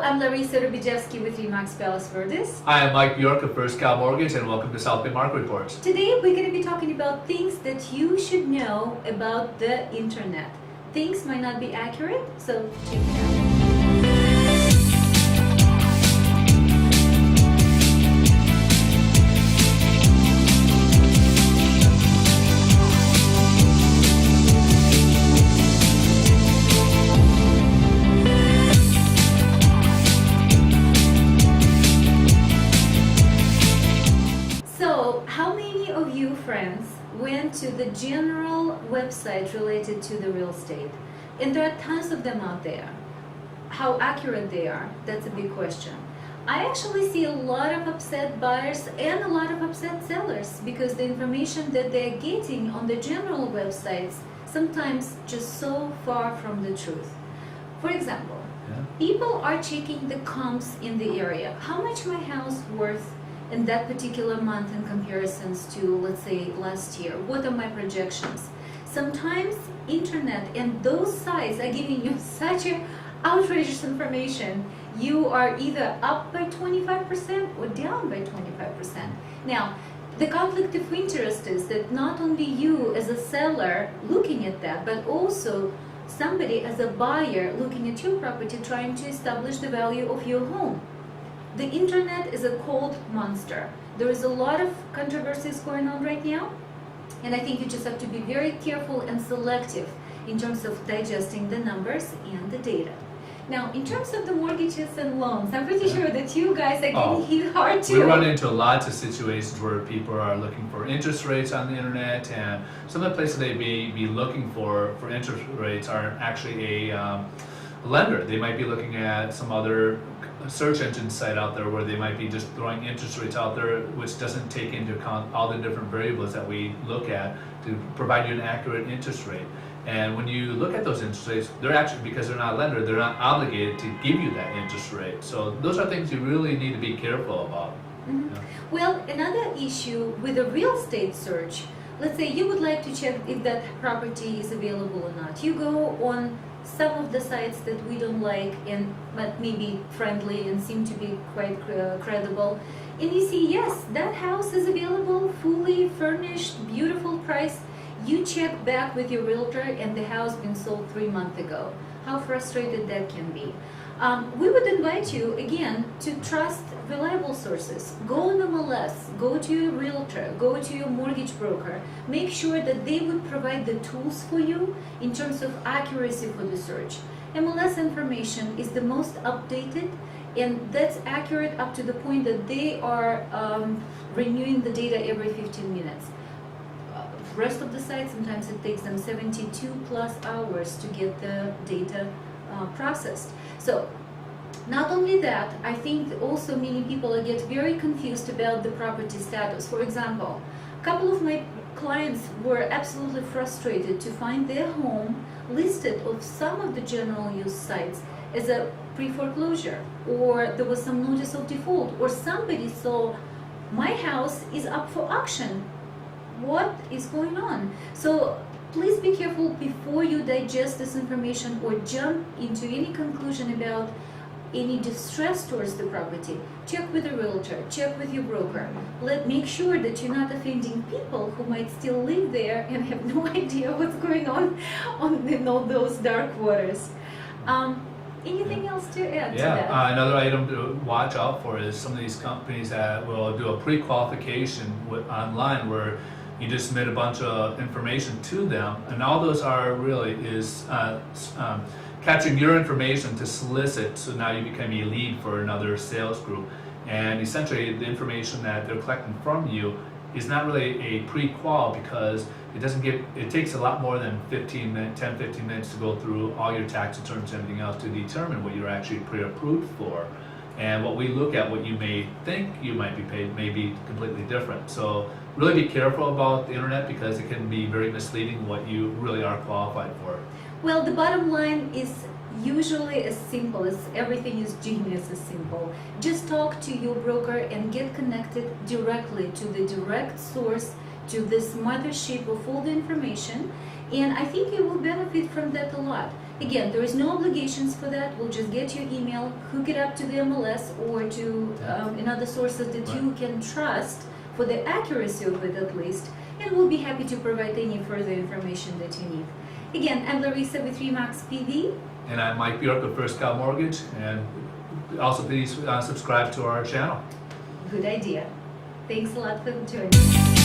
I'm Larissa Rubijevsky with Remax Palace Verdes. Hi, I'm Mike Bjork of First Cal Mortgage, and welcome to South Bay Market Reports. Today we're going to be talking about things that you should know about the internet. Things might not be accurate, so check it out. Friends went to the general website related to the real estate, and there are tons of them out there. How accurate they are, that's a big question. I actually see a lot of upset buyers and a lot of upset sellers because the information that they're getting on the general websites sometimes just so far from the truth. For example, people are checking the comps in the area. How much my house worth in that particular month in comparisons to, let's say, last year? What are my projections? Sometimes internet and those sites are giving you such a outrageous information. You are either up by 25% or down by 25%. Now, the conflict of interest is that not only you as a seller looking at that, but also somebody as a buyer looking at your property trying to establish the value of your home. The internet is a cold monster. There is a lot of controversies going on right now, and I think you just have to be very careful and selective in terms of digesting the numbers and the data. Now, in terms of the mortgages and loans, I'm pretty sure that you guys are getting hit hard too. We run into lots of situations where people are looking for interest rates on the internet, and some of the places they may be looking for interest rates are actually a lender. They might be looking at some other search engine site out there where they might be just throwing interest rates out there, which doesn't take into account all the different variables that we look at to provide you an accurate interest rate. And when you look at those interest rates, they're actually, because they're not a lender, they're not obligated to give you that interest rate. So those are things you really need to be careful about. Mm-hmm. Well, another issue with a real estate search, let's say you would like to check if that property is available or not. You go on some of the sites that we don't like and but maybe friendly and seem to be quite credible, and you see, yes, that house is available, fully furnished, beautiful price. You check back with your realtor and the house been sold 3 months ago. How frustrated that can be. We would invite you again to trust reliable sources. Go on MLS, go to your realtor, go to your mortgage broker. Make sure that they would provide the tools for you in terms of accuracy for the search. MLS information is the most updated, and that's accurate up to the point that they are renewing the data every 15 minutes. Rest of the sites, sometimes it takes them 72 plus hours to get the data processed. So not only that, I think also many people get very confused about the property status. For example, a couple of my clients were absolutely frustrated to find their home listed on some of the general use sites as a pre-foreclosure, or there was some notice of default, or somebody saw my house is up for auction. What is going on? So please be careful before you digest this information or jump into any conclusion about any distress towards the property. Check with a realtor, check with your broker. Make sure that you're not offending people who might still live there and have no idea what's going on in all those dark waters. Anything else to add to that? Another item to watch out for is some of these companies that will do a pre-qualification online where you just submit a bunch of information to them, and all those are really is capturing your information to solicit, so now you become a lead for another sales group. And essentially the information that they're collecting from you is not really a pre-qual, because it takes a lot more than 10-15 minutes to go through all your tax returns and everything else to determine what you're actually pre-approved for. And what we look at, what you may think you might be paid, may be completely different. So really be careful about the internet, because it can be very misleading what you really are qualified for. Well, the bottom line is usually as simple as everything is genius is simple. Just talk to your broker and get connected directly to the direct source, to this mothership of all the information, and I think you will benefit from that a lot. Again, there is no obligations for that. We'll just get your email, hook it up to the MLS or to another sources that you can trust for the accuracy of it at least, and we'll be happy to provide any further information that you need. Again, I'm Larissa with Remax PV. And I'm Mike Bjork of First Cal Mortgage, and also please subscribe to our channel. Good idea. Thanks a lot for joining.